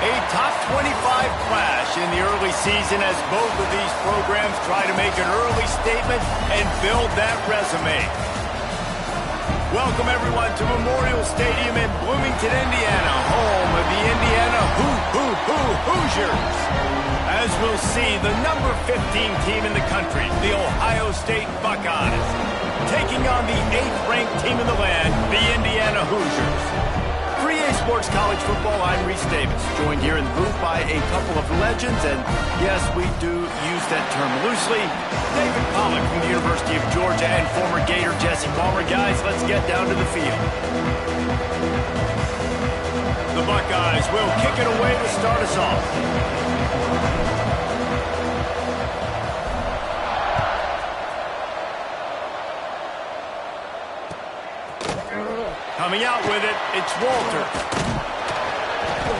A top 25 clash in the early season as both of these programs try to make an early statement and build that resume. Welcome, everyone, to Memorial Stadium in Bloomington, Indiana, home of the Indiana Hoosiers. As we'll see, the number 15 team in the country, the Ohio State Buckeyes, taking on the 8th-ranked team in the land, the Indiana Hoosiers. For EA Sports College Football, I'm Reese Davis, joined here in the booth by a couple of legends, and yes, we do use that term loosely. David Pollack from the University of Georgia and former Gator Jesse Palmer. Guys, let's get down to the field. The Buckeyes will kick it away to start us off. Coming out with it, it's Walters.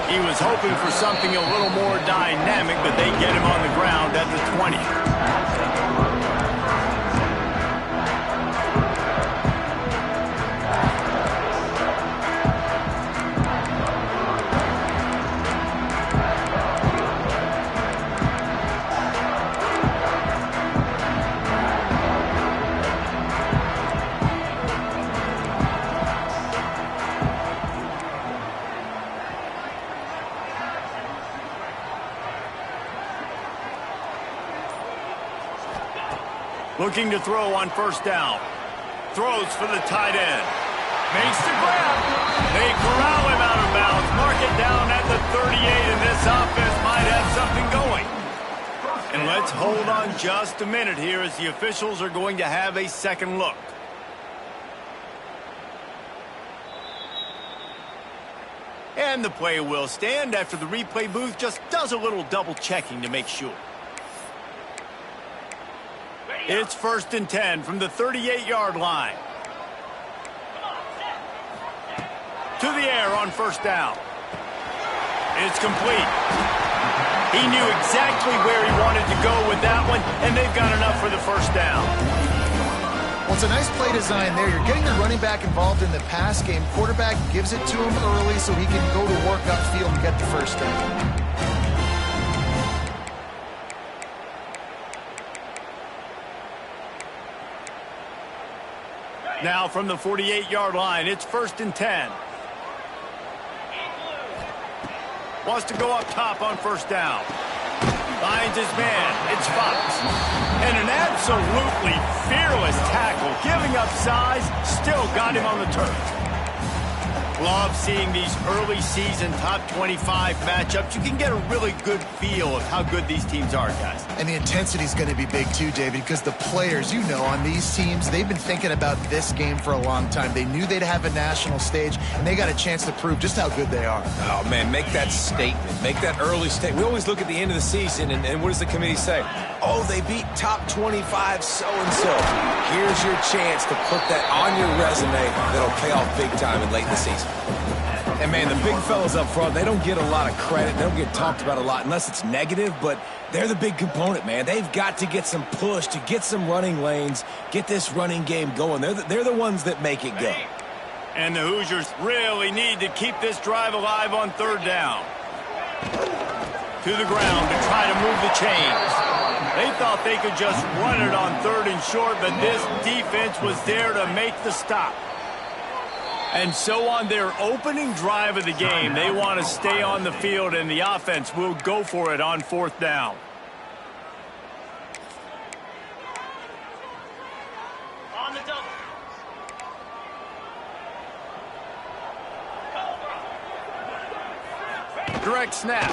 He was hoping for something a little more dynamic, but they get him on the ground at the 20. Looking to throw on first down. Throws for the tight end. Makes the grab. They corral him out of bounds. Mark it down at the 38, and this offense might have something going. And let's hold on just a minute here as the officials are going to have a second look. And the play will stand after the replay booth just does a little double checking to make sure. It's 1st and 10 from the 38-yard line. To the air on first down. It's complete. He knew exactly where he wanted to go with that one, and they've got enough for the first down. Well, it's a nice play design there. You're getting the running back involved in the pass game. Quarterback gives it to him early so he can go to work upfield and get the first down. Now from the 48-yard line, it's 1st and 10. Wants to go up top on first down. Finds his man. It's Fox. And an absolutely fearless tackle. Giving up size, still got him on the turf. Love seeing these early season top 25 matchups. You can get a really good feel of how good these teams are, guys. And the intensity is going to be big too, David, because the players, you know, on these teams, they've been thinking about this game for a long time. They knew they'd have a national stage, and they got a chance to prove just how good they are. Oh, man, make that statement. Make that early statement. We always look at the end of the season, and what does the committee say? Oh, they beat top 25 so-and-so. Here's your chance to put that on your resume that'll pay off big time in late in the season. And, man, the big fellas up front, they don't get a lot of credit. They don't get talked about a lot unless it's negative, but they're the big component, man. They've got to get some push, to get some running lanes, get this running game going. They're the ones that make it go. And the Hoosiers really need to keep this drive alive on third down. To the ground to try to move the chains. They thought they could just run it on 3rd and short, but this defense was there to make the stop. And so on their opening drive of the game, they want to stay on the field, and the offense will go for it on 4th down. On the double. Direct snap.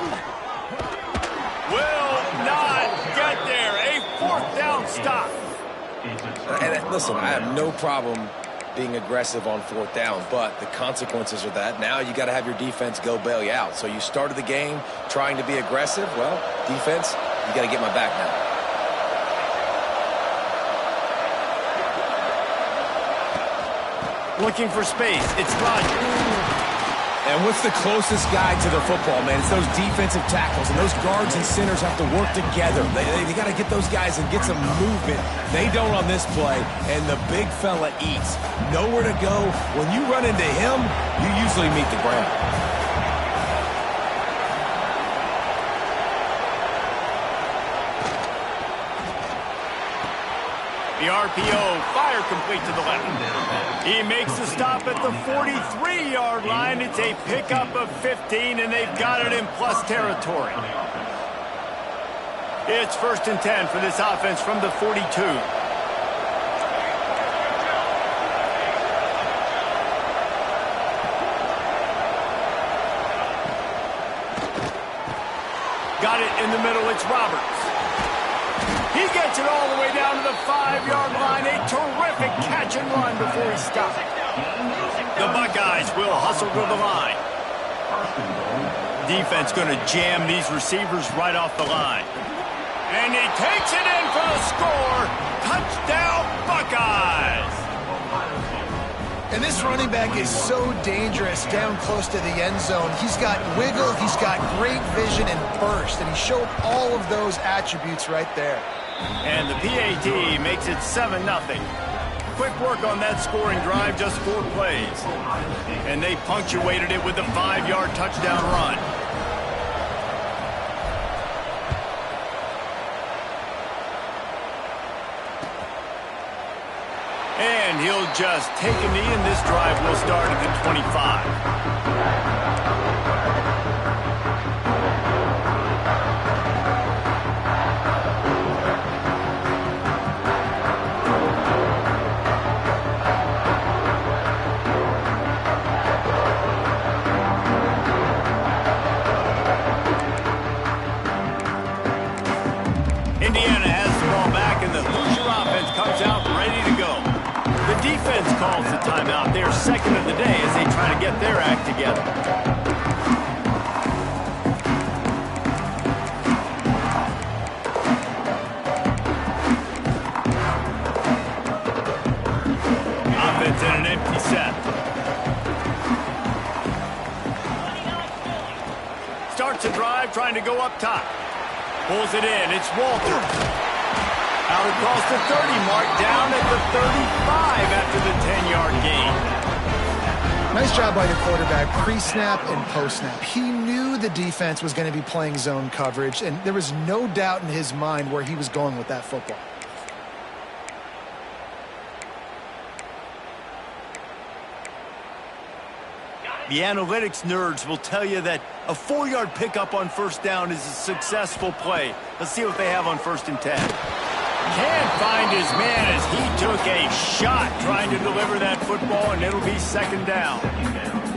Will not get there. A 4th down stop. And listen, I have no problem being aggressive on 4th down, but the consequences of that, now you got to have your defense go bail you out. So you started the game trying to be aggressive. Well, defense, you got to get my back now. Looking for space. It's Rodgers. And what's the closest guy to the football, man? It's those defensive tackles, and those guards and centers have to work together. They got to get those guys and get some movement. They don't on this play, and the big fella eats. Nowhere to go. When you run into him, you usually meet the ground. RPO, fire complete to the left. He makes the stop at the 43-yard line. It's a pickup of 15, and they've got it in plus territory. It's 1st and 10 for this offense from the 42. Got it in the middle. It's Roberts. He gets it all the way down to the 5-yard line. A terrific catch and run before he stopped. The Buckeyes will hustle to the line. Defense going to jam these receivers right off the line. And he takes it in for the score. Touchdown, Buckeyes. And this running back is so dangerous down close to the end zone. He's got wiggle, he's got great vision and burst, and he showed all of those attributes right there. And the PAT makes it 7-0. Quick work on that scoring drive, just 4 plays. And they punctuated it with a 5-yard touchdown run. And he'll just take a knee, and this drive will start at the 25. Indiana has the ball back, and the Hoosier offense comes out ready to go. The defense calls the timeout. They're second of the day as they try to get their act together. Offense in an empty set. Starts a drive trying to go up top. Pulls it in. It's Walters. Out across the 30 mark, down at the 35 after the 10-yard gain. Nice job by the quarterback, pre-snap and post-snap. He knew the defense was going to be playing zone coverage, and there was no doubt in his mind where he was going with that football. The analytics nerds will tell you that a 4-yard pickup on first down is a successful play. Let's see what they have on 1st and 10. Can't find his man as he took a shot trying to deliver that football, and it'll be 2nd down.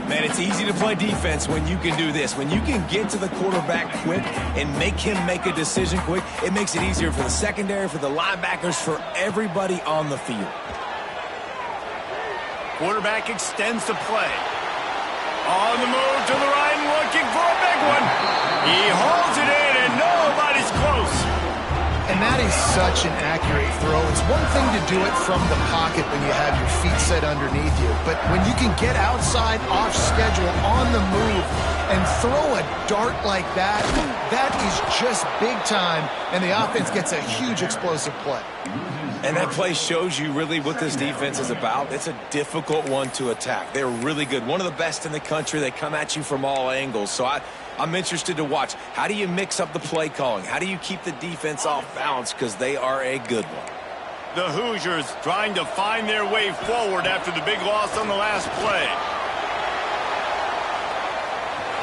Man, it's easy to play defense when you can do this. When you can get to the quarterback quick and make him make a decision quick, it makes it easier for the secondary, for the linebackers, for everybody on the field. Quarterback extends the play. On the move to the right and looking for a big one. He holds it in, and nobody's close. And that is such an accurate throw. It's one thing to do it from the pocket when you have your feet set underneath you, but when you can get outside, off schedule, on the move, and throw a dart like that, that is just big time, and the offense gets a huge explosive play. And that play shows you really what this defense is about. It's a difficult one to attack. They're really good. One of the best in the country. They come at you from all angles. So I'm interested to watch. How do you mix up the play calling? How do you keep the defense off balance? Because they are a good one. The Hoosiers trying to find their way forward after the big loss on the last play.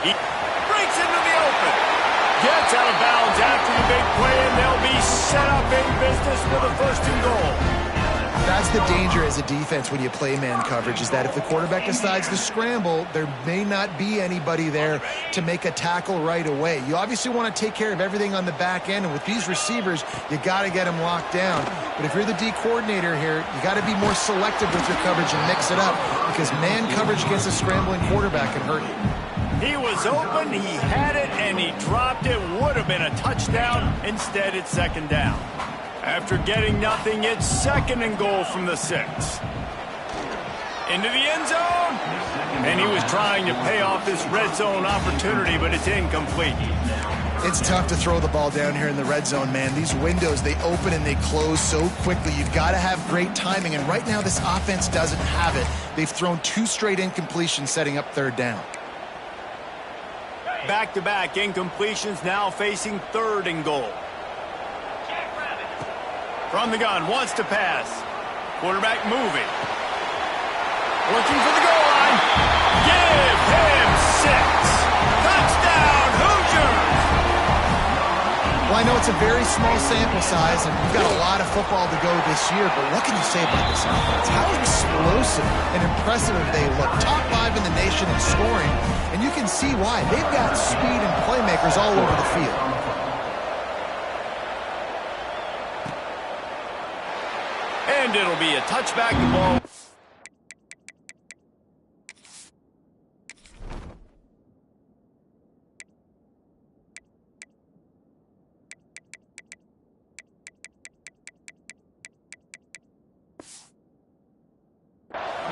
He breaks into the open. Gets out of bounds after the big play, and they'll be set up in business for the 1st and goal. That's the danger as a defense when you play man coverage, is that if the quarterback decides to scramble, there may not be anybody there to make a tackle right away. You obviously want to take care of everything on the back end, and with these receivers, you got to get them locked down. But if you're the D coordinator here, you got to be more selective with your coverage and mix it up, because man coverage against a scrambling quarterback can hurt you. He was open, he had it, and he dropped it. Would have been a touchdown. Instead, it's 2nd down. After getting nothing, it's 2nd and goal from the 6. Into the end zone. And he was trying to pay off this red zone opportunity, but it's incomplete. It's tough to throw the ball down here in the red zone, man. These windows, they open and they close so quickly. You've got to have great timing, and right now this offense doesn't have it. They've thrown 2 straight incompletions setting up 3rd down. Back-to-back incompletions, now facing 3rd and goal. From the gun, wants to pass. Quarterback moving. Looking for the goal line. Give him 6. Touchdown, Hoosiers! Well, I know it's a very small sample size, and we've got a lot of football to go this year, but what can you say about this offense? How explosive and impressive they look. Top 5 in the nation in scoring, and you can see why. They've got speed and playmakers all over the field. And it'll be a touchback to ball.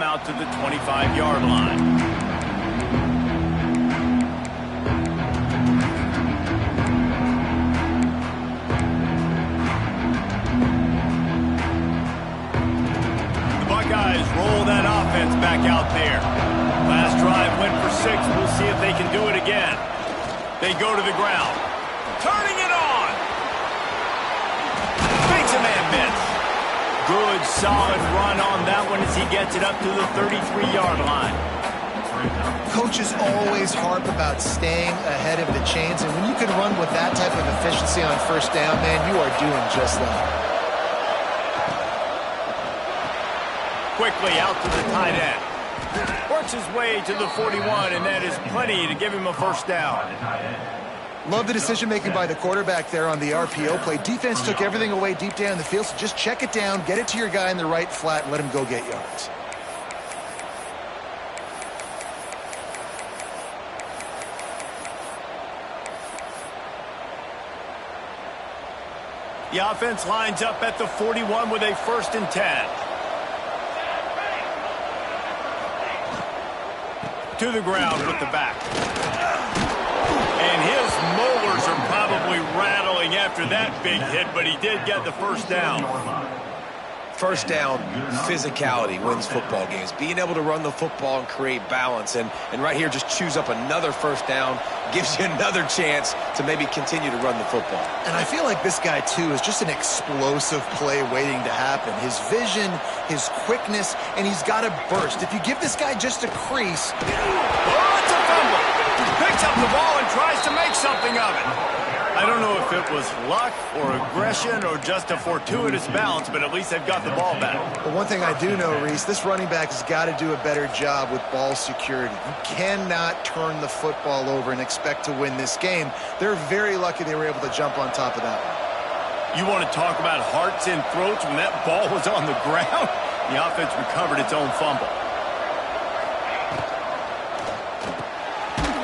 Out to the 25-yard line. The Buckeyes roll that offense back out there. Last drive went for 6. We'll see if they can do it again. They go to the ground. Turning it on. Makes a man miss. Good, solid run on that one as he gets it up to the 33-yard line. Coaches always harp about staying ahead of the chains, and when you can run with that type of efficiency on first down, man, you are doing just that. Quickly out to the tight end. Works his way to the 41, and that is plenty to give him a first down. Love the decision-making by the quarterback there on the RPO play. Defense took everything away deep down the field, so just check it down, get it to your guy in the right flat, and let him go get yards. The offense lines up at the 41 with a 1st and 10. To the ground with the back. And his molars are probably rattling after that big hit, but he did get the first down. First down, physicality wins football games. Being able to run the football and create balance. And right here, just choose up another first down, gives you another chance to maybe continue to run the football. And I feel like this guy, too, is just an explosive play waiting to happen. His vision, his quickness, and he's got a burst. If you give this guy just a crease... Oh, it's a fumble! He picks up the ball and tries to make something of it. I don't know if it was luck or aggression or just a fortuitous bounce, but at least they've got the ball back. But one thing I do know, Reese, this running back has got to do a better job with ball security. You cannot turn the football over and expect to win this game. They're very lucky they were able to jump on top of that one. You want to talk about hearts and throats when that ball was on the ground? The offense recovered its own fumble.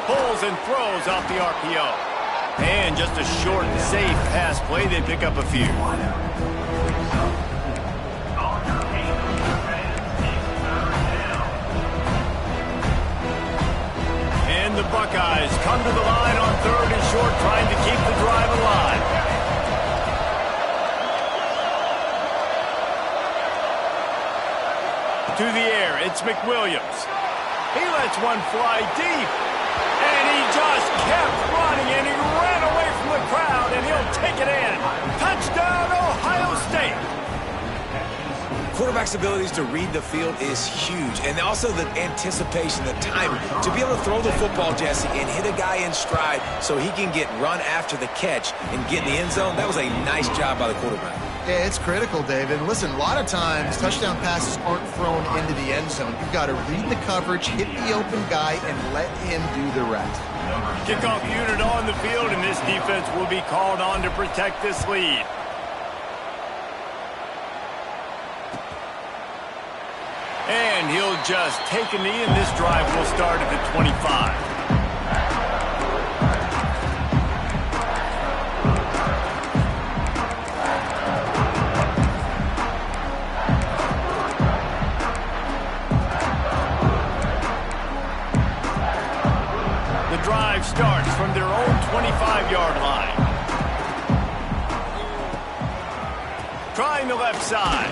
Pulls and throws off the RPO. And just a short, safe pass play. They pick up a few. And the Buckeyes come to the line on 3rd and short, trying to keep the drive alive. To the air, it's McWilliams. He lets one fly deep. And he just kept running, and he ran away from the crowd, and he'll take it in. Touchdown, Ohio State. Quarterback's abilities to read the field is huge, and also the anticipation, the timing. To be able to throw the football, Jesse, and hit a guy in stride so he can get run after the catch and get in the end zone, that was a nice job by the quarterback. Yeah, it's critical, David. Listen, a lot of times touchdown passes aren't thrown into the end zone. You've got to read the coverage, hit the open guy, and let him do the rest. Kickoff unit on the field, and this defense will be called on to protect this lead. And he'll just take a knee, and this drive will start at the 25. Drive starts from their own 25-yard line. Trying the left side.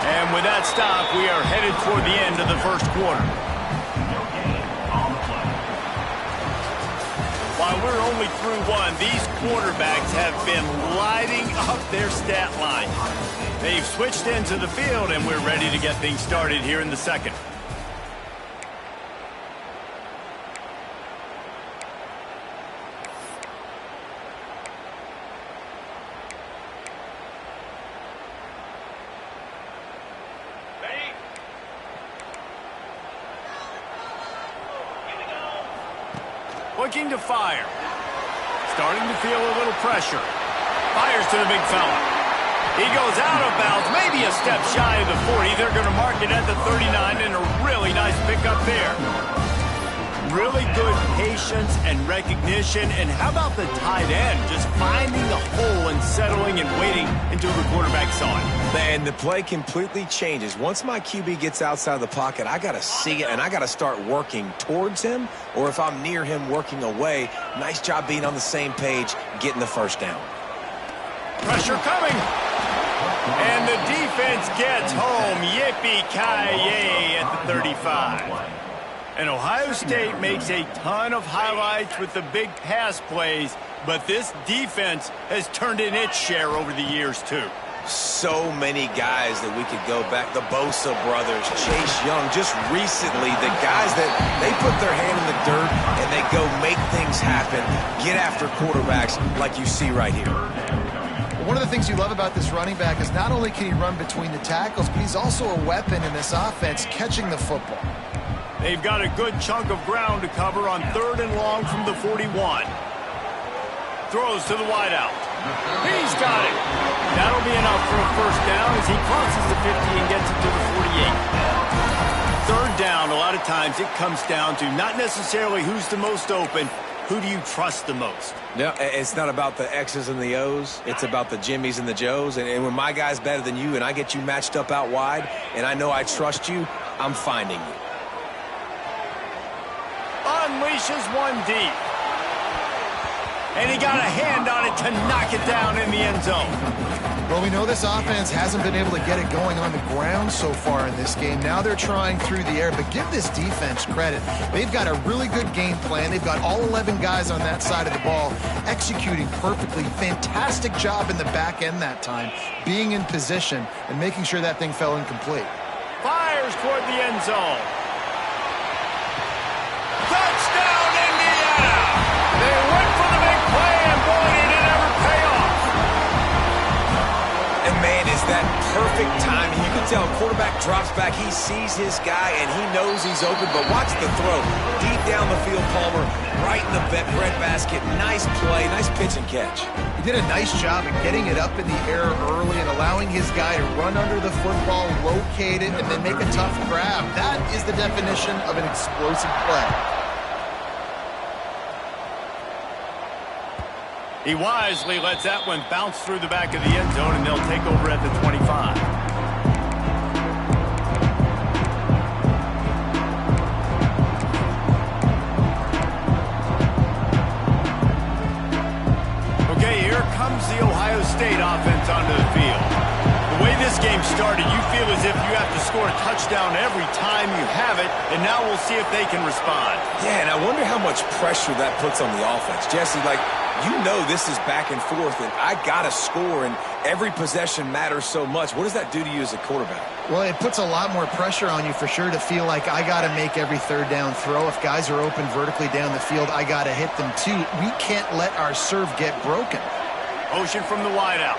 And with that stop, we are headed toward the end of the first quarter. While we're only through one, these quarterbacks have been lighting up their stat line. They've switched into the field, and we're ready to get things started here in the second. Looking to fire. Starting to feel a little pressure. Fires to the big fella. He goes out of bounds, maybe a step shy of the 40. They're going to mark it at the 39, and a really nice pickup there. Really good patience and recognition. And how about the tight end? Just finding the hole and settling and waiting until the quarterback saw it. And the play completely changes. Once my QB gets outside the pocket, I got to see it, and I got to start working towards him, or if I'm near him, working away. Nice job being on the same page, getting the first down. Pressure coming. And the defense gets home. Yippee-ki-yay at the 35. And Ohio State makes a ton of highlights with the big pass plays, but this defense has turned in its share over the years, too. So many guys that we could go back. The Bosa brothers, Chase Young, just recently, the guys that they put their hand in the dirt and they go make things happen, get after quarterbacks like you see right here. One of the things you love about this running back is not only can he run between the tackles, but he's also a weapon in this offense catching the football. They've got a good chunk of ground to cover on 3rd and long from the 41. Throws to the wideout. He's got it. That'll be enough for a first down as he crosses the 50 and gets it to the 48. 3rd down, a lot of times it comes down to not necessarily who's the most open, who do you trust the most? No, it's not about the X's and the O's. It's about the Jimmies and the Joes. And when my guy's better than you and I get you matched up out wide and I know I trust you, I'm finding you. Unleashes one deep. And he got a hand on it to knock it down in the end zone. Well, we know this offense hasn't been able to get it going on the ground so far in this game. Now they're trying through the air, but give this defense credit. They've got a really good game plan. They've got all 11 guys on that side of the ball executing perfectly. Fantastic job in the back end that time, being in position and making sure that thing fell incomplete. Fires toward the end zone. Touchdown, Indiana! They went for the big play, and boy, did it ever pay off. And man, is that perfect timing. You can tell quarterback drops back. He sees his guy, and he knows he's open, but watch the throw. Deep down the field, Palmer, right in the breadbasket. Nice play, nice pitch and catch. He did a nice job of getting it up in the air early and allowing his guy to run under the football, locate it, and then make a tough grab. That is the definition of an explosive play. He wisely lets that one bounce through the back of the end zone, and they'll take over at the 25. Okay, here comes the Ohio State offense onto the field. The way this game started, you feel as if you have to score a touchdown every time you have it, and now we'll see if they can respond. Yeah, and I wonder how much pressure that puts on the offense. Jesse, you know this is back and forth, and I got to score, and every possession matters so much. What does that do to you as a quarterback? Well, it puts a lot more pressure on you for sure to feel like I got to make every 3rd down throw. If guys are open vertically down the field, I got to hit them too. We can't let our serve get broken. Motion from the wideout.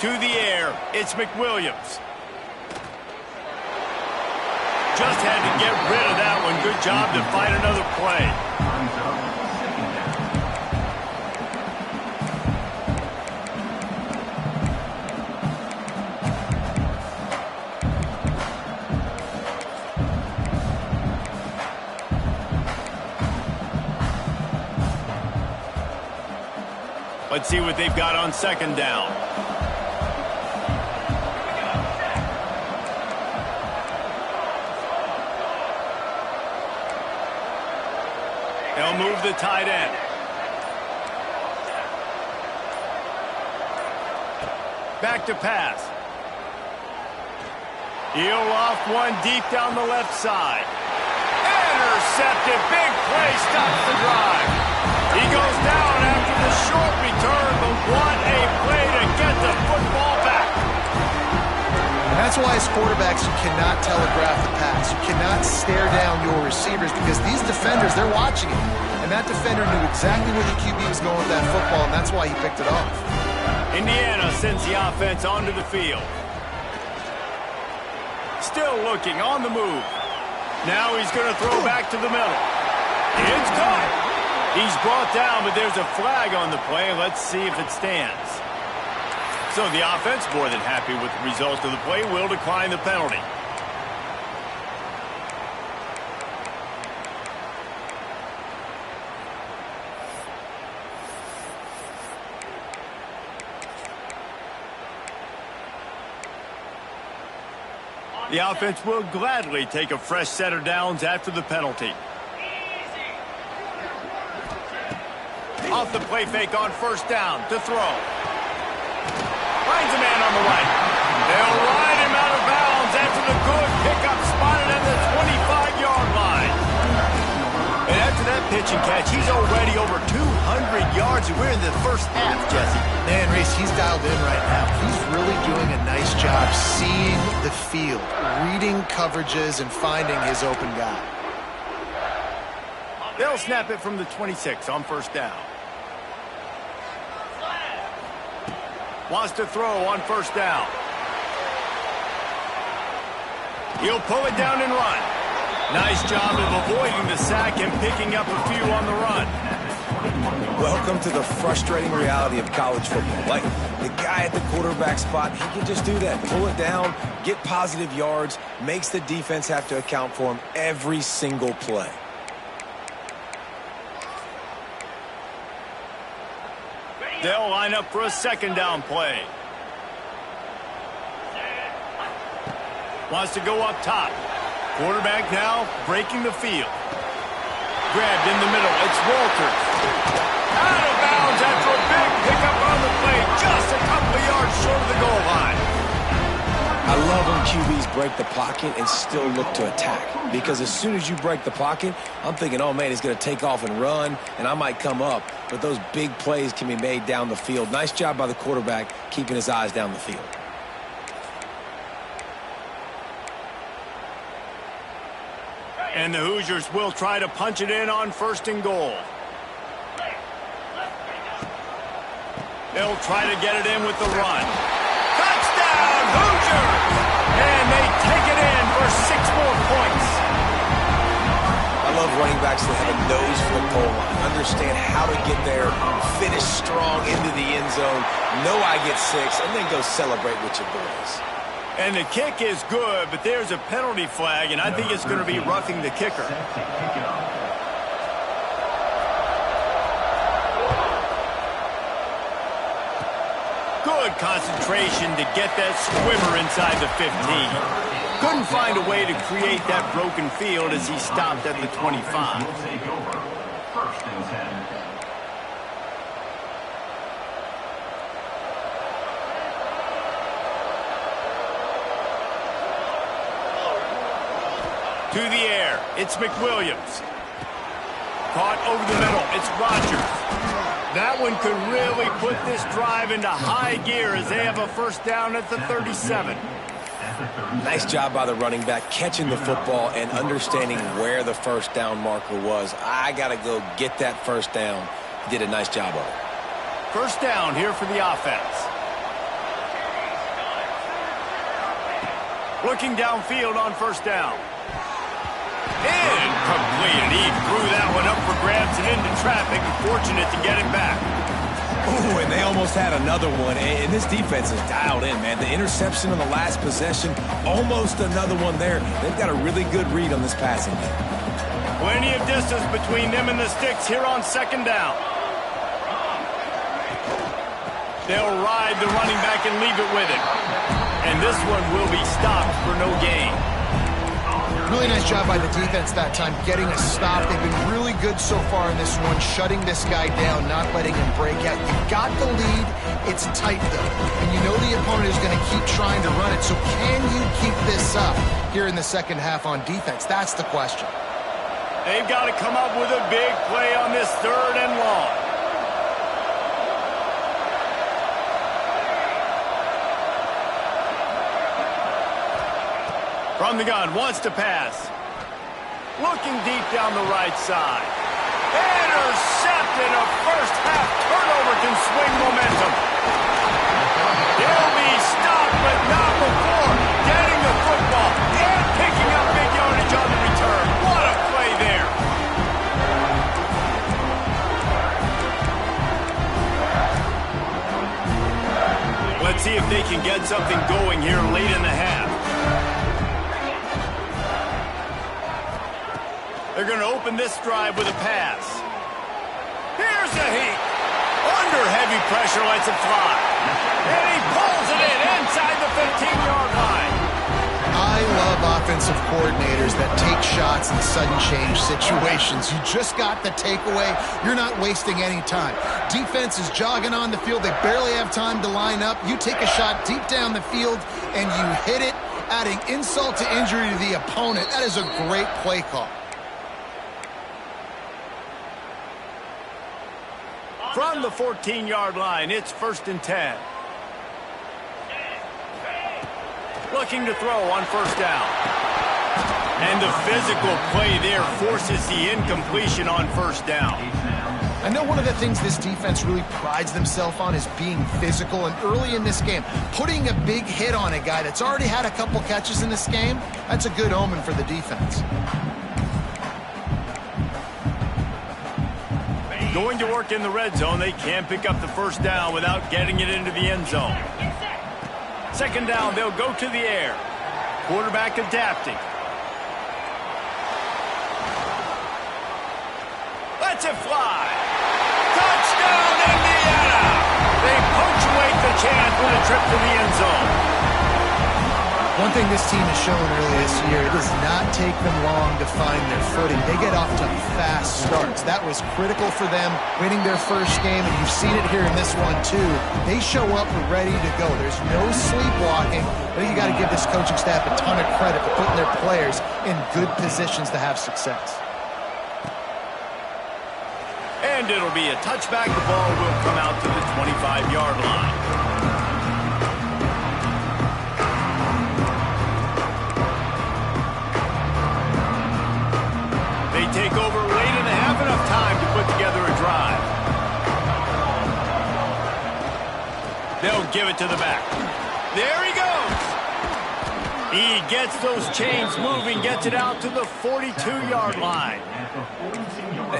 To the air, it's McWilliams. Just had to get rid of that one. Good job to find another play. Let's see what they've got on 2nd down. They'll move the tight end. Back to pass. He'll off one deep down the left side. Intercepted. Big play stops the drive. He goes down after the short return, but what a play to get the football back. And that's why as quarterbacks you cannot telegraph the pass. You cannot stare down your receivers because these defenders, they're watching it. And that defender knew exactly where the QB was going with that football, and that's why he picked it off. Indiana sends the offense onto the field. Still looking on the move. Now he's going to throw back to the middle. It's caught. He's brought down, but there's a flag on the play. Let's see if it stands. So the offense, more than happy with the result of the play, will decline the penalty. The offense will gladly take a fresh set of downs after the penalty. Off the play fake on first down to throw. Finds a man on the right. They'll ride him out of bounds after the good pickup spotted at the 25-yard line. And after that pitch and catch, he's already over 200 yards, and we're in the first half, Jesse. Man, Reese, he's dialed in right now. He's really doing a nice job seeing the field, reading coverages, and finding his open guy. They'll snap it from the 26 on first down. Wants to throw on first down. He'll pull it down and run. Nice job of avoiding the sack and picking up a few on the run. Welcome to the frustrating reality of college football. Like, the guy at the quarterback spot, he can just do that. Pull it down, get positive yards, makes the defense have to account for him every single play. They'll line up for a second down play. Wants to go up top. Quarterback now breaking the field. Grabbed in the middle. It's Walters. Out of bounds after a big pickup on the play. Just a couple of yards short of the goal line. I love when QBs break the pocket and still look to attack. Because as soon as you break the pocket, I'm thinking, oh, man, he's going to take off and run, and I might come up. But those big plays can be made down the field. Nice job by the quarterback keeping his eyes down the field. And the Hoosiers will try to punch it in on first and goal. They'll try to get it in with the run. Touchdown, Hoosiers! And they take it in for 6 more points. I love running backs that have a nose for the goal line. Understand how to get there, finish strong into the end zone, know I get 6, and then go celebrate with your boys. And the kick is good, but there's a penalty flag, and I think it's going to be roughing the kicker. Good concentration to get that swimmer inside the 15. Couldn't find a way to create that broken field as he stopped at the 25. To the air, it's McWilliams. Caught over the middle, it's Rodgers. That one could really put this drive into high gear as they have a first down at the 37. Nice job by the running back, catching the football and understanding where the first down marker was. I got to go get that first down. He did a nice job of it. First down here for the offense. Looking downfield on first down. Incomplete. He threw that one up for grabs and into traffic. Fortunate to get it back. Oh, and they almost had another one. And this defense is dialed in, man. The interception on the last possession, almost another one there. They've got a really good read on this passing game. Plenty of distance between them and the sticks here on second down. They'll ride the running back and leave it with him. And this one will be stopped for no gain. Really Really nice job by the defense that time, getting a stop. They've been really good so far in this one, shutting this guy down, not letting him break out. You've got the lead. It's tight, though, and you know the opponent is going to keep trying to run it. So can you keep this up here in the second half on defense? That's the question. They've got to come up with a big play on this 3rd and long. From the gun, wants to pass. Looking deep down the right side. Intercepted. A first half turnover can swing momentum. He'll be stopped, but not before getting the football and picking up big yardage on the return. What a play there. Let's see if they can get something going here late in the half. They're going to open this drive with a pass. Here's a heat. Under heavy pressure, lets it fly. And he pulls it in inside the 15-yard line. I love offensive coordinators that take shots in sudden change situations. You just got the takeaway. You're not wasting any time. Defense is jogging on the field. They barely have time to line up. You take a shot deep down the field, and you hit it, adding insult to injury to the opponent. That is a great play call. From the 14-yard line, it's 1st and 10. Looking to throw on 1st down. And the physical play there forces the incompletion on 1st down. I know one of the things this defense really prides themselves on is being physical, and early in this game, putting a big hit on a guy that's already had a couple catches in this game, that's a good omen for the defense. Going to work in the red zone. They can't pick up the 1st down without getting it into the end zone. 2nd down, they'll go to the air. Quarterback adapting. Lets it fly. Touchdown, Indiana! They punctuate the chance with a trip to the end zone. One thing this team has shown early this year, it does not take them long to find their footing. They get off to fast starts. That was critical for them winning their first game, and you've seen it here in this one too. They show up ready to go. There's no sleepwalking. I think you got to give this coaching staff a ton of credit for putting their players in good positions to have success. And it'll be a touchback. The ball will come out to the 25-yard line. Take over late in the half, enough time to put together a drive. They'll give it to the back. There he goes. He gets those chains moving, gets it out to the 42-yard line.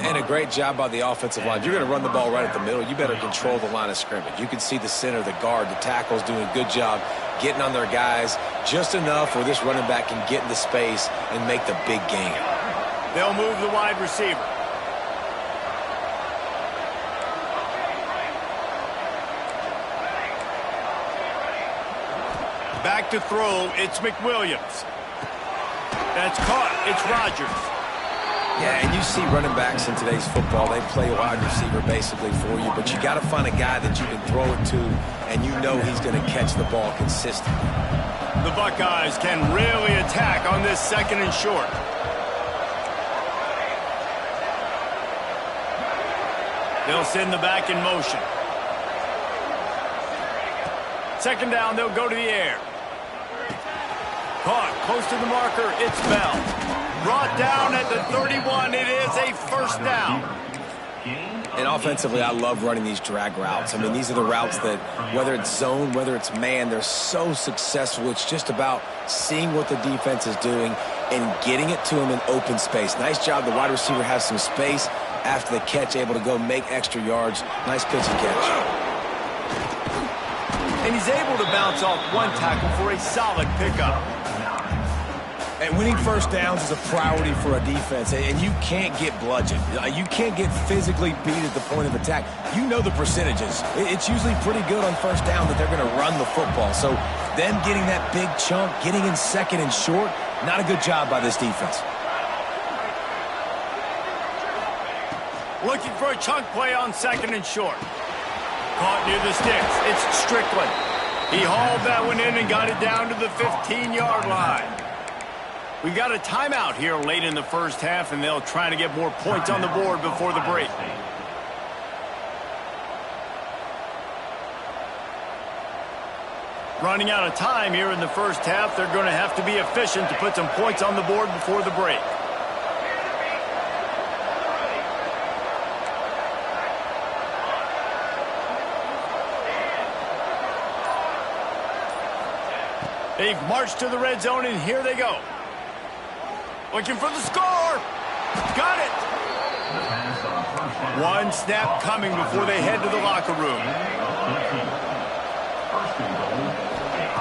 And a great job by the offensive line. If you're going to run the ball right at the middle, you better control the line of scrimmage. You can see the center, the guard, the tackles doing a good job getting on their guys just enough where this running back can get into space and make the big gain. They'll move the wide receiver. Back to throw, it's McWilliams. That's caught, it's Rodgers. Yeah, and you see running backs in today's football, they play wide receiver basically for you, but you got to find a guy that you can throw it to, and you know he's going to catch the ball consistently. The Buckeyes can really attack on this 2nd and short. They'll send the back in motion. 2nd down, they'll go to the air. Caught close to the marker, it's Bell. Brought down at the 31, it is a 1st down. And offensively, I love running these drag routes. I mean, these are the routes that, whether it's zone, whether it's man, they're so successful. It's just about seeing what the defense is doing and getting it to them in open space. Nice job. The wide receiver has some space after the catch, able to go make extra yards. Nice pitch and catch. And he's able to bounce off one tackle for a solid pickup. And winning 1st downs is a priority for a defense, and you can't get bludgeoned. You can't get physically beat at the point of attack. You know the percentages. It's usually pretty good on 1st down that they're going to run the football. So them getting that big chunk, getting in 2nd and short, Not a good job by this defense. Looking for a chunk play on 2nd and short. Caught near the sticks. It's Strickland. He hauled that one in and got it down to the 15-yard line. We got a timeout here late in the first half, and they'll try to get more points on the board before the break. Running out of time here in the first half, they're going to have to be efficient to put some points on the board before the break. They've marched to the red zone, and here they go. Looking for the score. Got it. One snap coming before they head to the locker room.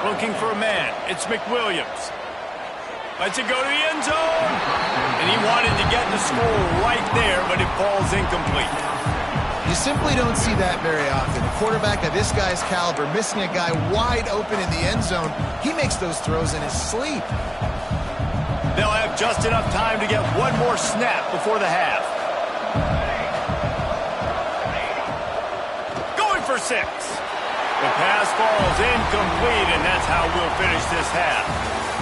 Looking for a man. It's McWilliams. Lets it go to the end zone. And he wanted to get the score right there, but it falls incomplete. You simply don't see that very often. A quarterback of this guy's caliber missing a guy wide open in the end zone. He makes those throws in his sleep. They'll have just enough time to get one more snap before the half. Going for 6. The pass falls incomplete, and that's how we'll finish this half.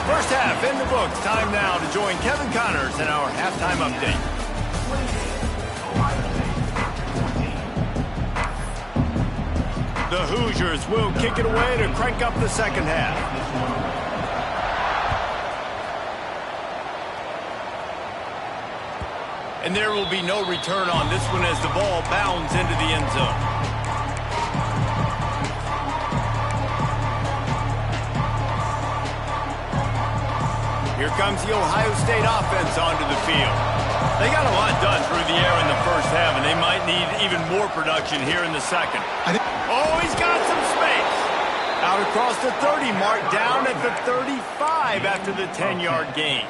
First half in the books. Time now to join Kevin Connors in our halftime update. The Hoosiers will kick it away to crank up the second half. And there will be no return on this one as the ball bounds into the end zone. Here comes the Ohio State offense onto the field. They got a lot done through the air in the first half, and they might need even more production here in the second. Oh, he's got some space. Out across the 30 mark, down at the 35 after the 10-yard gain.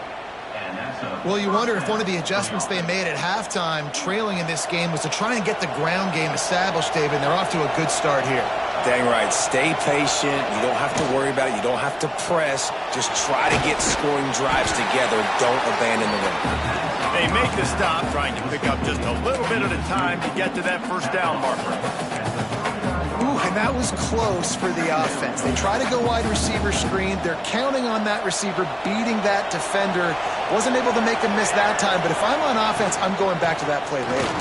Well, you wonder if one of the adjustments they made at halftime, trailing in this game, was to try and get the ground game established, David. They're off to a good start here. Dang right. Stay patient. You don't have to worry about it. You don't have to press. Just try to get scoring drives together. Don't abandon the run. They make the stop, trying to pick up just a little bit at a time to get to that first down marker. Ooh, and that was close for the offense. They try to go wide receiver screen. They're counting on that receiver beating that defender. Wasn't able to make a miss that time, but if I'm on offense, I'm going back to that play later.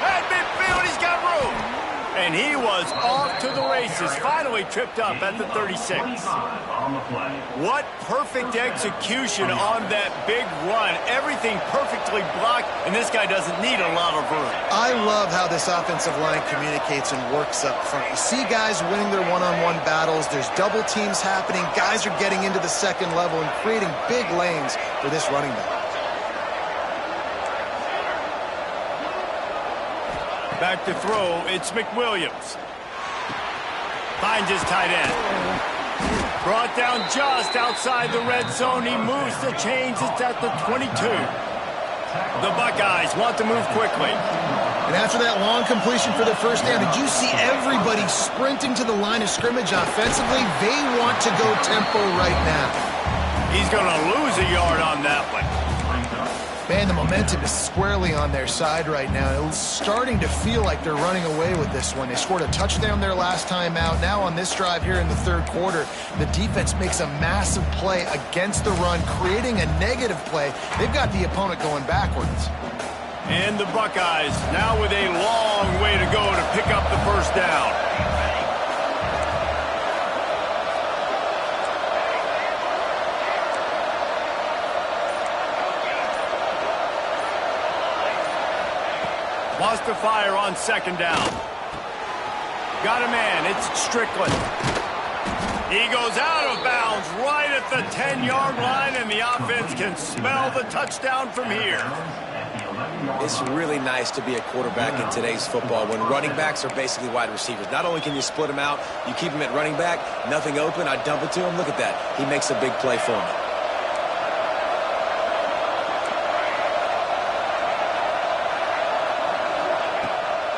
At midfield, he's got room. And he was off to the races, finally tripped up at the 36. What perfect execution on that big run. Everything perfectly blocked, and this guy doesn't need a lot of room. I love how this offensive line communicates and works up front. You see guys winning their one-on-one battles. There's double teams happening. Guys are getting into the second level and creating big lanes for this running back. Back to throw, it's McWilliams. Finds his tight end. Brought down just outside the red zone. He moves the chains. It's at the 22. The Buckeyes want to move quickly. And after that long completion for the first down, did you see everybody sprinting to the line of scrimmage offensively? They want to go tempo right now. He's going to lose a yard on that one. Man, the momentum is squarely on their side right now. It's starting to feel like they're running away with this one. They scored a touchdown their last time out. Now on this drive here in the third quarter, the defense makes a massive play against the run, creating a negative play. They've got the opponent going backwards. And the Buckeyes now with a long way to go to pick up the first down. Wants to fire on second down. Got a man. It's Strickland. He goes out of bounds right at the 10-yard line, and the offense can smell the touchdown from here. It's really nice to be a quarterback in today's football when running backs are basically wide receivers. Not only can you split them out, you keep them at running back, nothing open, I dump it to him. Look at that. He makes a big play for me.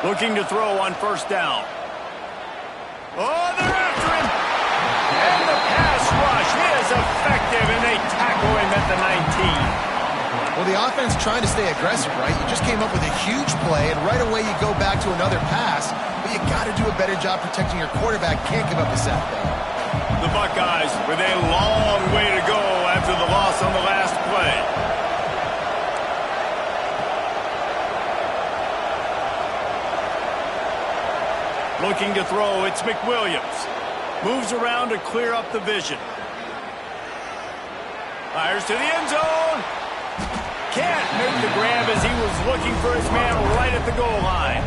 Looking to throw on first down. Oh, they're after him. And the pass rush is effective, and they Well, the offense trying to stay aggressive, right? You just came up with a huge play, and right away you go back to another pass, but you got to do a better job protecting your quarterback. Can't give up a sack there. The Buckeyes with a long way to go after the loss on the last play. Looking to throw, it's McWilliams. Moves around to clear up the vision. Fires to the end zone. Can't make the grab as he was looking for his man right at the goal line.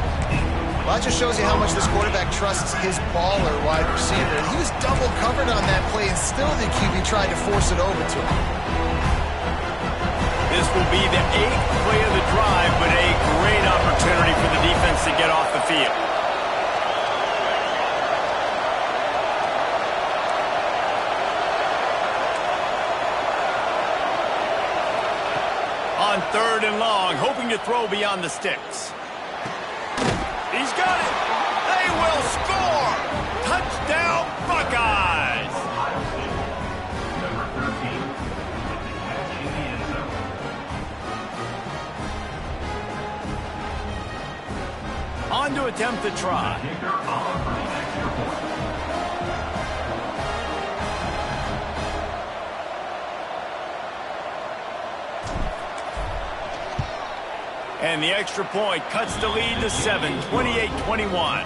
Well, that just shows you how much this quarterback trusts his baller wide receiver. He was double covered on that play, and still the QB tried to force it over to him. This will be the 8th play of the drive, but a great opportunity for the defense to get off the field. On 3rd and long, hoping to throw beyond the sticks. He's got it. They will score. Touchdown, Buckeyes. On to attempt the try. And the extra point cuts the lead to 7, 28-21.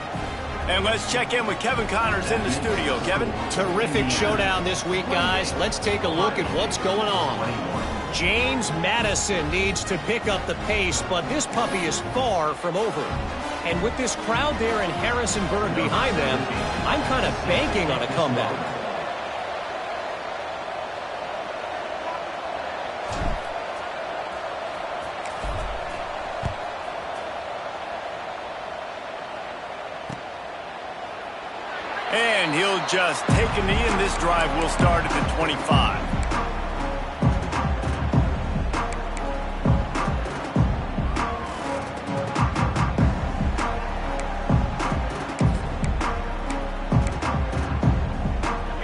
And let's check in with Kevin Connors in the studio. Kevin? Terrific showdown this week, guys. Let's take a look at what's going on. James Madison needs to pick up the pace, but this puppy is far from over. And with this crowd there in Harrisonburg behind them, I'm kind of banking on a comeback. And he'll just take a knee, and this drive will start at the 25.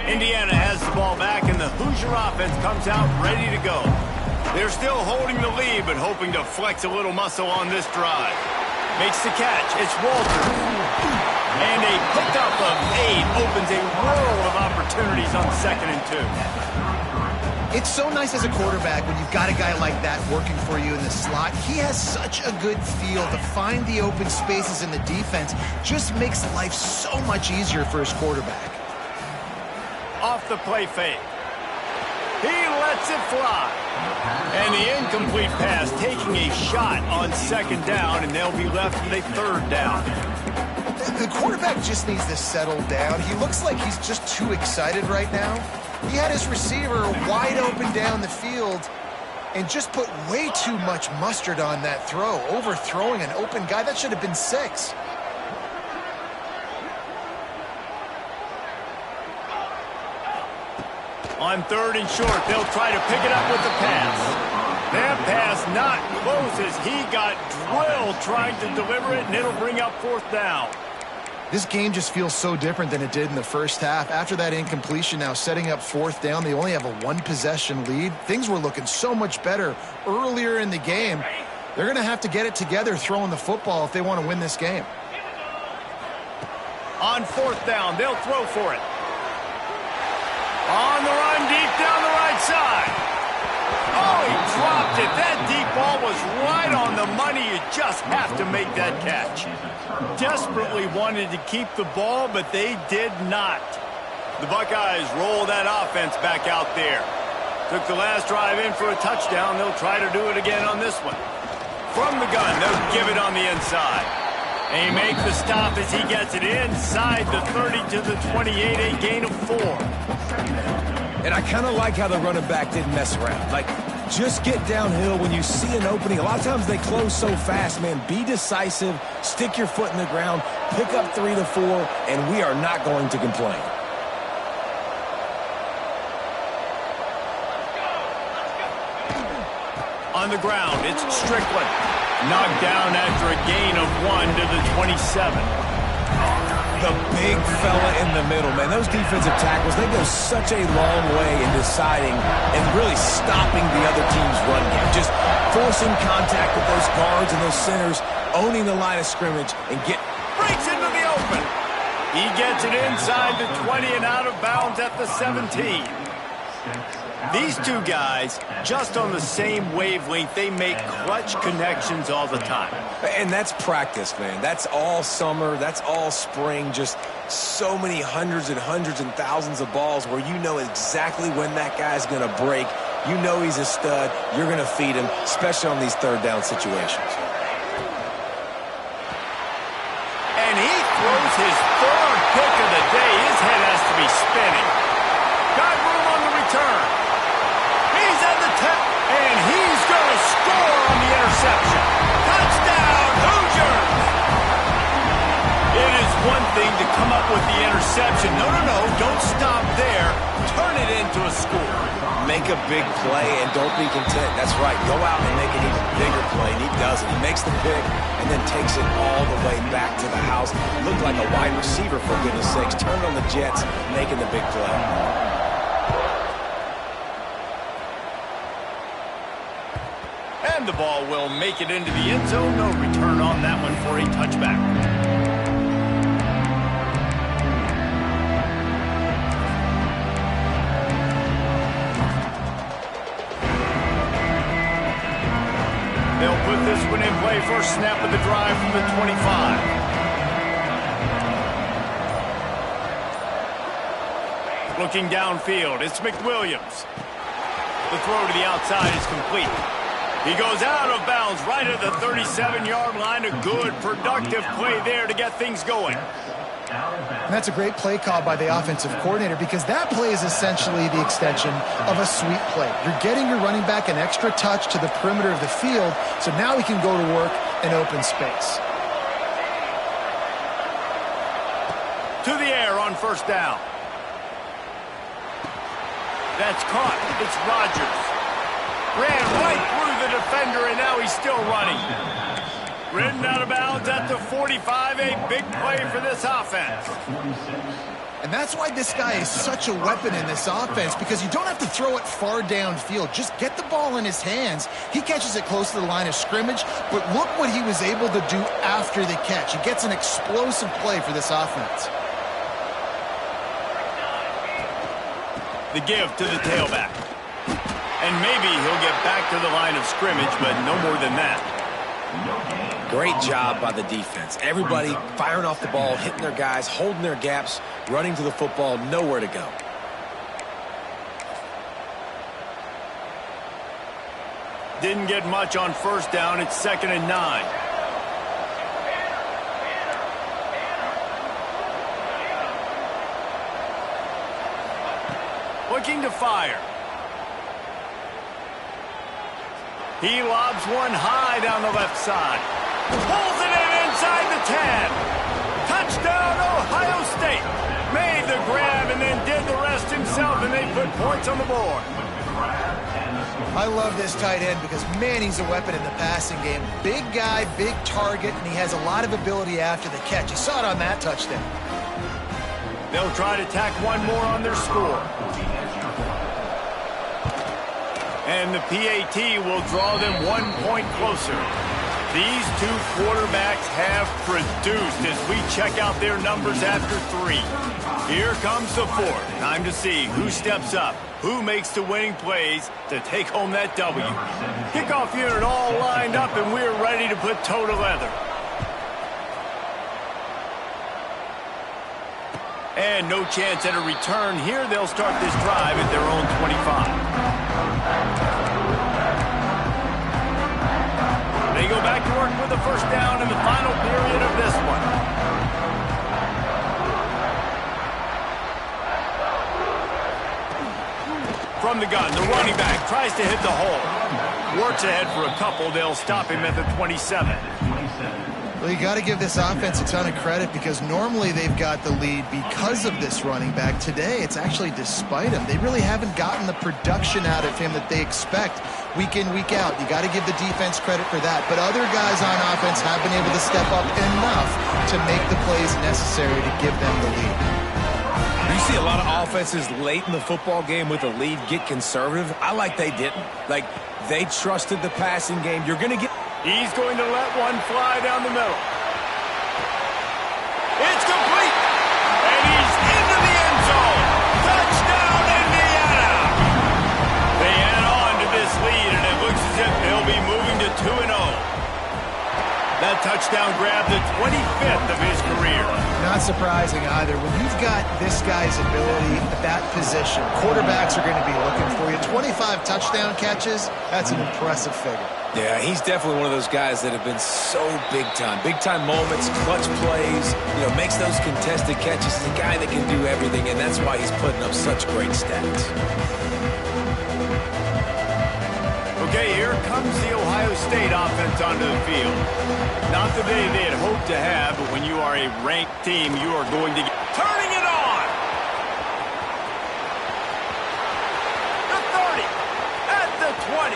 Indiana has the ball back, and the Hoosier offense comes out ready to go. They're still holding the lead, but hoping to flex a little muscle on this drive. Makes the catch. It's Walters. And a pickup of 8 opens a world of opportunities on 2nd and 2. It's so nice as a quarterback when you've got a guy like that working for you in the slot. He has such a good feel to find the open spaces in the defense. Just makes life so much easier for his quarterback. Off the play fake. He lets it fly. And the incomplete pass taking a shot on 2nd down, and they'll be left with a 3rd down. The quarterback just needs to settle down. He looks like he's just too excited right now. He had his receiver wide open down the field and just put way too much mustard on that throw, overthrowing an open guy. That should have been 6. On 3rd and short, they'll try to pick it up with the pass. That pass not close as he got drilled trying to deliver it, and it'll bring up 4th down. This game just feels so different than it did in the first half. After that incompletion, now setting up 4th down, they only have a 1-possession lead. Things were looking so much better earlier in the game. They're going to have to get it together throwing the football if they want to win this game. On 4th down, they'll throw for it. On the run, deep down the right side. Oh, he dropped it. That deep ball was right on the money. You just have to make that catch. Desperately wanted to keep the ball, but they did not. The Buckeyes roll that offense back out there. Took the last drive in for a touchdown. They'll try to do it again on this one. From the gun, they'll give it on the inside. And he makes the stop as he gets it inside the 30 to the 28, a gain of 4. And I kind of like how the running back didn't mess around. Like, just get downhill when you see an opening. A lot of times they close so fast, man. Be decisive, stick your foot in the ground, pick up 3 to 4, and we are not going to complain. On the ground, it's Strickland. Knocked down after a gain of 1 to the 27. The big fella in the middle, man. Those defensive tackles, they go such a long way in deciding and really stopping the other team's run game. Just forcing contact with those guards and those centers, owning the line of scrimmage, and breaks into the open. He gets it inside the 20 and out of bounds at the 17. These two guys, just on the same wavelength, they make clutch connections all the time. And that's practice, man. That's all summer. That's all spring. Just so many hundreds and thousands of balls where you know exactly when that guy's going to break. You know he's a stud. You're going to feed him, especially on these third down situations. And he throws his third pick of the day. His head has to be spinning. Got room on the return. He's at the 10, and he's going to score on the interception. Touchdown, Hoosiers! It is one thing to come up with the interception. No, don't stop there. Turn it into a score. Make a big play and don't be content. That's right. Go out and make an even bigger play, and he does it. He makes the pick and then takes it all the way back to the house. Looked like a wide receiver, for goodness sakes. Turned on the Jets, making the big play. And the ball will make it into the end zone. No return on that one for a touchback. They'll put this one in play. First snap of the drive from the 25. Looking downfield, it's McWilliams. The throw to the outside is complete. He goes out of bounds right at the 37-yard line. A good, productive play there to get things going. And that's a great play call by the offensive coordinator because that play is essentially the extension of a sweep play. You're getting your running back an extra touch to the perimeter of the field, so now he can go to work in open space. To the air on first down. That's caught. It's Rodgers. Ran right through the defender, and now he's still running. Ridden out of bounds at the 45. A big play for this offense. And that's why this guy is such a weapon in this offense, because you don't have to throw it far downfield. Just get the ball in his hands. He catches it close to the line of scrimmage, but look what he was able to do after the catch. He gets an explosive play for this offense. The give to the tailback. And maybe he'll get back to the line of scrimmage, but no more than that. Great job by the defense. Everybody firing off the ball, hitting their guys, holding their gaps, running to the football, nowhere to go. Didn't get much on first down. It's 2nd and 9. Looking to fire. He lobs one high down the left side. Pulls it in inside the 10. Touchdown, Ohio State. Made the grab and then did the rest himself, and they put points on the board. I love this tight end because, man, he's a weapon in the passing game. Big guy, big target, and he has a lot of ability after the catch. You saw it on that touchdown. They'll try to tack one more on their score. And the PAT will draw them 1 point closer. These two quarterbacks have produced as we check out their numbers after 3. Here comes the 4th. Time to see who steps up, who makes the winning plays to take home that W. Kickoff unit all lined up, and we're ready to put toe to leather. And no chance at a return here. They'll start this drive at their own 25. They go back to work with the first down in the final period of this one. From the gun, the running back tries to hit the hole. Works ahead for a couple. They'll stop him at the 27. Well, you got to give this offense a ton of credit because normally they've got the lead because of this running back. Today, it's actually despite him. They really haven't gotten the production out of him that they expect week in, week out. You got to give the defense credit for that. But other guys on offense have been able to step up enough to make the plays necessary to give them the lead. You see a lot of offenses late in the football game with a lead get conservative. I like they didn't. Like, they trusted the passing game. You're going to get... He's going to let one fly down the middle. It's complete. And he's into the end zone. Touchdown, Indiana. They add on to this lead, and it looks as if they'll be moving to 2-0. That touchdown grabbed the 25th of his career. Not surprising either. When you've got this guy's ability at that position, quarterbacks are going to be looking for you. 25 touchdown catches, that's an impressive figure. Yeah, he's definitely one of those guys that have been so big time. Big time moments, clutch plays, makes those contested catches. He's a guy that can do everything, and that's why he's putting up such great stats. Okay, here comes the Ohio State offense onto the field. Not the day they had hoped to have, but when you are a ranked team, you are going to get... Turning it on! The 30, at the 20.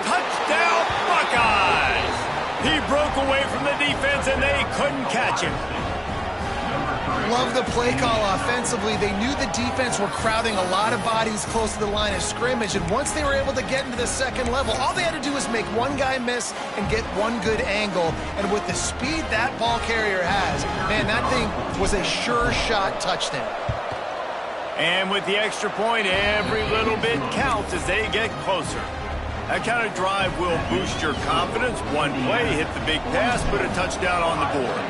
Touchdown, Buckeyes! He broke away from the defense, and they couldn't catch him. Love the play call offensively. They knew the defense were crowding a lot of bodies close to the line of scrimmage, and once they were able to get into the second level, all they had to do was make one guy miss and get one good angle, and with the speed that ball carrier has, man, that thing was a sure shot touchdown. And with the extra point, every little bit counts as they get closer. That kind of drive will boost your confidence. One play, hit the big pass, put a touchdown on the board.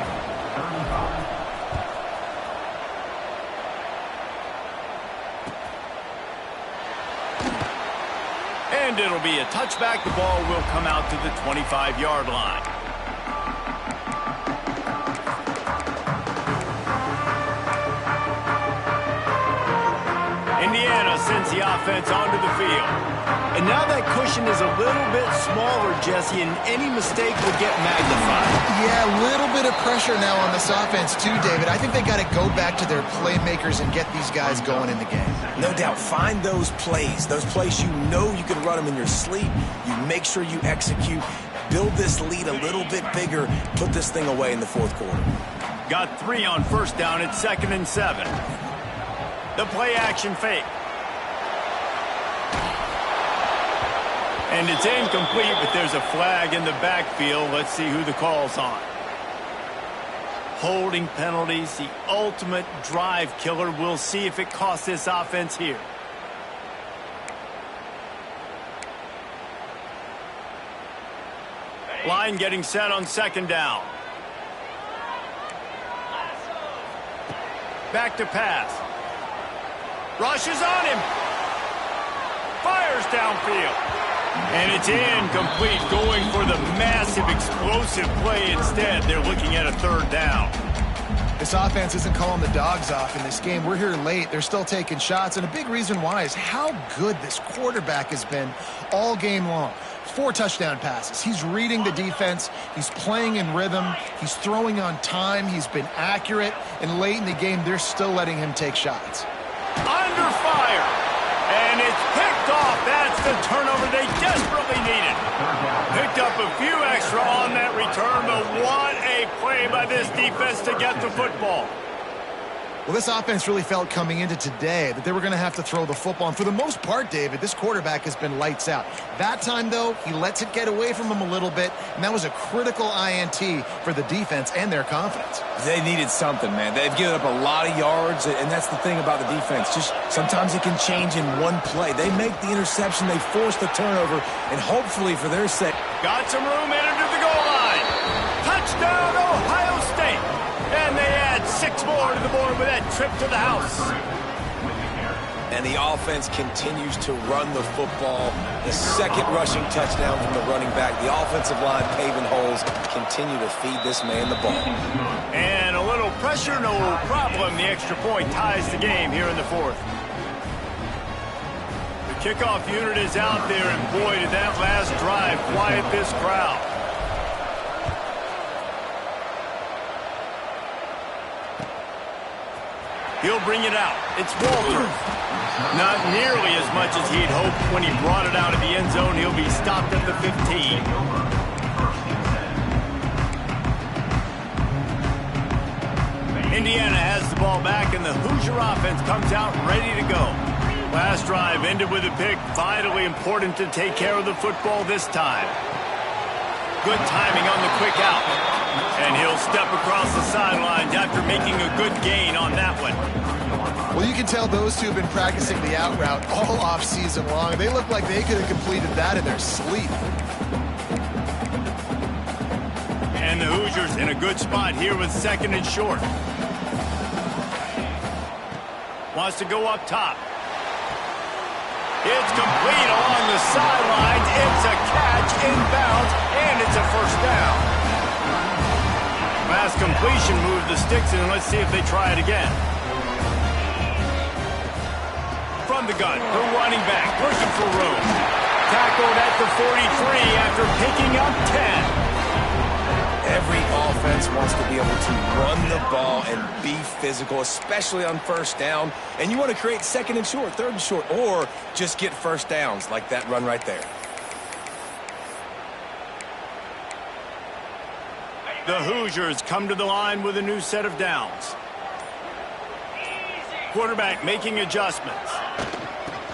And it'll be a touchback. The ball will come out to the 25-yard line. Indiana sends the offense onto the field. And now that cushion is a little bit smaller, Jesse, and any mistake will get magnified. Yeah, a little bit of pressure now on this offense too, David. I think they got to go back to their playmakers and get these guys going in the game. No doubt. Find those plays you know you can run them in your sleep. You make sure you execute. Build this lead a little bit bigger. Put this thing away in the fourth quarter. Got 3 on first down. It's 2nd and 7. The play action fake. And it's incomplete, but there's a flag in the backfield. Let's see who the call's on. Holding penalties, the ultimate drive killer. We'll see if it costs this offense here. Line getting set on 2nd down. Back to pass. Rushes on him. Fires downfield. And it's incomplete, going for the massive explosive play instead. They're looking at a 3rd down. This offense isn't calling the dogs off in this game. We're here late. They're still taking shots, and a big reason why is how good this quarterback has been all game long. 4 touchdown passes. He's reading the defense. He's playing in rhythm. He's throwing on time. He's been accurate. And late in the game, they're still letting him take shots. Under fire. And it's picked off. That's the turnover they desperately needed. Picked up a few extra on that return, but what a play by this defense to get the football. Well, this offense really felt coming into today that they were going to have to throw the football. And for the most part, David, this quarterback has been lights out. That time, though, he lets it get away from him a little bit, and that was a critical INT for the defense and their confidence. They needed something, man. They've given up a lot of yards, and that's the thing about the defense. Just sometimes it can change in one play. They make the interception, they force the turnover, and hopefully for their sake. Got some room in under the goal line. Touchdown, Ohio State. And they add 6 more to the board with that trip to the house. And the offense continues to run the football. The 2nd rushing touchdown from the running back. The offensive line paving holes. Continue to feed this man the ball. And a little pressure, no problem. The extra point ties the game here in the 4th. The kickoff unit is out there, and boy, did that last drive quiet this crowd. He'll bring it out. It's Walters. Not nearly as much as he'd hoped when he brought it out of the end zone. He'll be stopped at the 15. Indiana has the ball back, and the Hoosier offense comes out ready to go. Last drive ended with a pick. Vitally important to take care of the football this time. Good timing on the quick out. And he'll step across the sidelines after making a good gain on that one. Well, you can tell those two have been practicing the out route all off season long. They look like they could have completed that in their sleep. And the Hoosiers in a good spot here with 2nd and short. Wants to go up top. It's complete along the sidelines. It's a catch inbounds, and it's a first down. Pass completion moved the sticks, and let's see if they try it again. From the gun, the running back looking for room. Tackled at the 43 after picking up 10. Every offense wants to be able to run the ball and be physical, especially on first down. And you want to create 2nd and short, 3rd and short, or just get first downs like that run right there. The Hoosiers come to the line with a new set of downs. Quarterback making adjustments.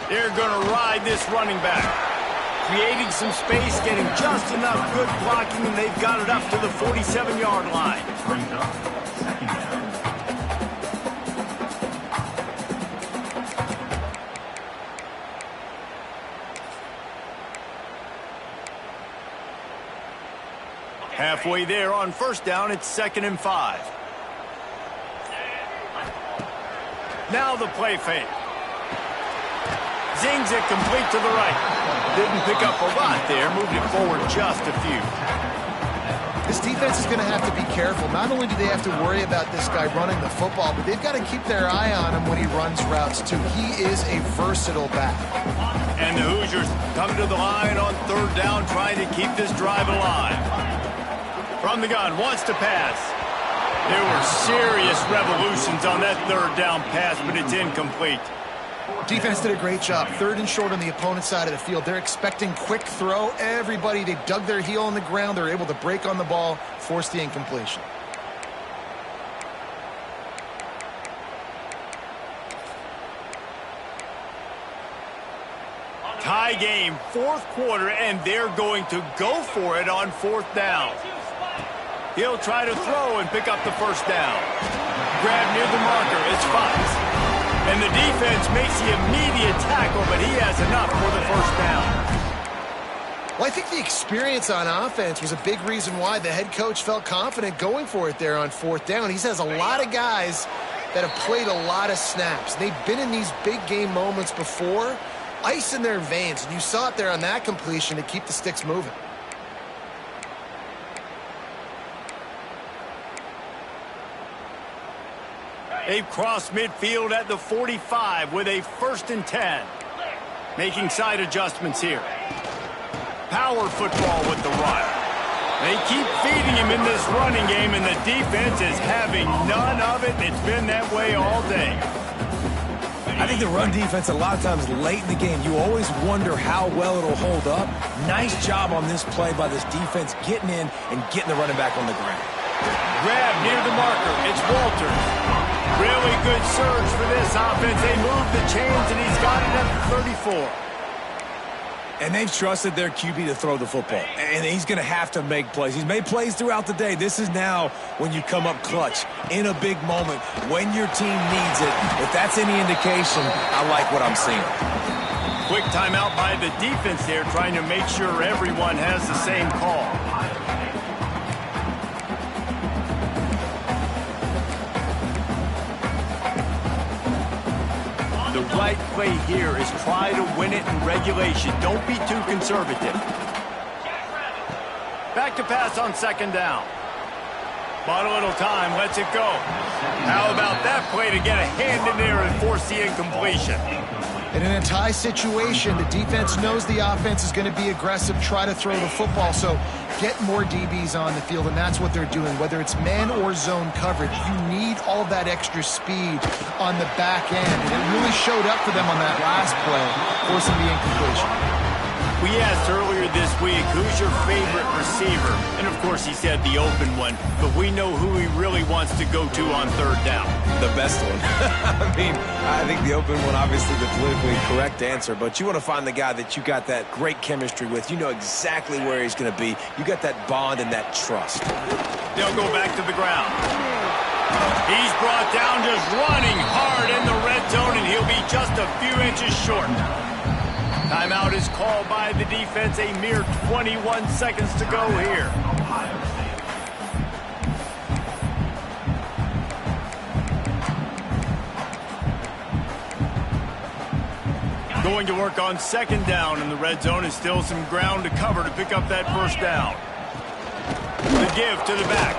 They're going to ride this running back. Creating some space, getting just enough good blocking, and they've got it up to the 47-yard line. Halfway there on first down, it's 2nd and 5. Now the play fake. Zings it complete to the right. Didn't pick up a lot there, moved it forward just a few. This defense is going to have to be careful. Not only do they have to worry about this guy running the football, but they've got to keep their eye on him when he runs routes, too. He is a versatile back. And the Hoosiers come to the line on 3rd down, trying to keep this drive alive. From the gun, wants to pass. There were serious revolutions on that 3rd down pass, but it's incomplete. Defense did a great job. 3rd and short on the opponent's side of the field. They're expecting quick throw. Everybody, they dug their heel on the ground. They're able to break on the ball, force the incompletion. Tie game, 4th quarter, and they're going to go for it on 4th down. He'll try to throw and pick up the first down. Grab near the marker. It's Fox. And the defense makes the immediate tackle, but he has enough for the first down. Well, I think the experience on offense was a big reason why the head coach felt confident going for it there on 4th down. He has a lot of guys that have played a lot of snaps. They've been in these big game moments before, ice in their veins, and you saw it there on that completion to keep the sticks moving. They've crossed midfield at the 45 with a 1st and 10. Making side adjustments here. Power football with the run. They keep feeding him in this running game, and the defense is having none of it. It's been that way all day. I think the run defense, a lot of times late in the game, you always wonder how well it'll hold up. Nice job on this play by this defense, getting in and getting the running back on the ground. Grab near the marker. It's Walters. Really good surge for this offense. They move the chains, and he's got it at the 34. And they've trusted their QB to throw the football. And he's going to have to make plays. He's made plays throughout the day. This is now when you come up clutch in a big moment when your team needs it. If that's any indication, I like what I'm seeing. Quick timeout by the defense there, trying to make sure everyone has the same call. The right play here is try to win it in regulation. Don't be too conservative. Back to pass on 2nd down. Bought a little time, lets it go. How about that play to get a hand in there and force the incompletion? And in a tie situation, the defense knows the offense is going to be aggressive, try to throw the football, so get more DBs on the field, and that's what they're doing. Whether it's man or zone coverage, you need all that extra speed on the back end, and it really showed up for them on that last play, forcing the incompletion. We asked earlier this week, who's your favorite receiver? And, of course, he said the open one, but we know who he really wants to go to on third down. The best one. I think the open one, obviously the politically correct answer, but you want to find the guy that you got that great chemistry with. You know exactly where he's going to be. You got that bond and that trust. They'll go back to the ground. He's brought down just running hard in the red zone, and he'll be just a few inches short. Timeout is called by the defense. A mere 21 seconds to go here. Going to work on second down, and the red zone is still some ground to cover to pick up that first down. The give to the back.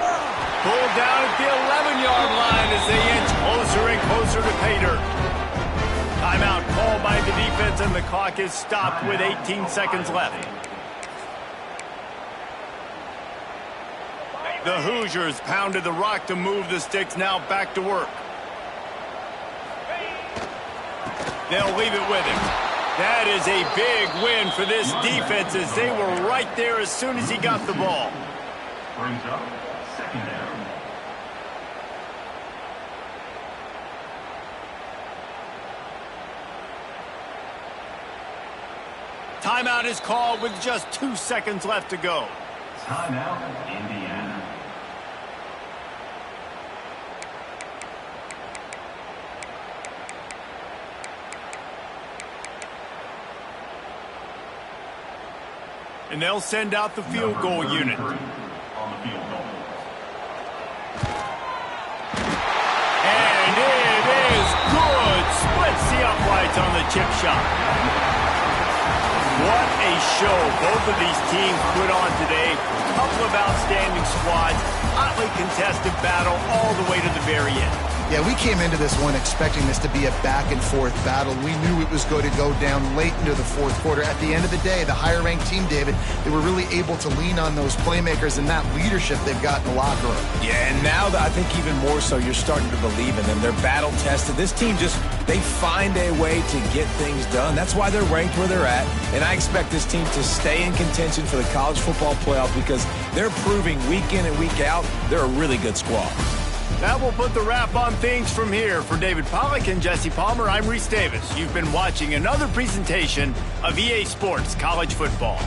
Pulled down at the 11-yard line as they inch closer and closer to pay dirt. Timeout called by the defense, and the clock is stopped with 18 seconds left. The Hoosiers pounded the rock to move the sticks, now back to work. They'll leave it with him. That is a big win for this defense as they were right there as soon as he got the ball. Brings up second down. Timeout is called with just 2 seconds left to go. Timeout, Indiana. And they'll send out the field goal unit. On the field goal. And it is good. Splits the uprights on the chip shot. What a show both of these teams put on today. A couple of outstanding squads. Hotly contested battle all the way to the very end. Yeah, we came into this one expecting this to be a back-and-forth battle. We knew it was going to go down late into the fourth quarter. At the end of the day, the higher-ranked team, David, they were really able to lean on those playmakers and that leadership they've got in the locker room. Yeah, and now I think even more so, you're starting to believe in them. They're battle-tested. This team they find a way to get things done. That's why they're ranked where they're at. And I expect this team to stay in contention for the college football playoff because they're proving week in and week out they're a really good squad. That will put the wrap on things from here. For David Pollack and Jesse Palmer, I'm Reese Davis. You've been watching another presentation of EA Sports College Football.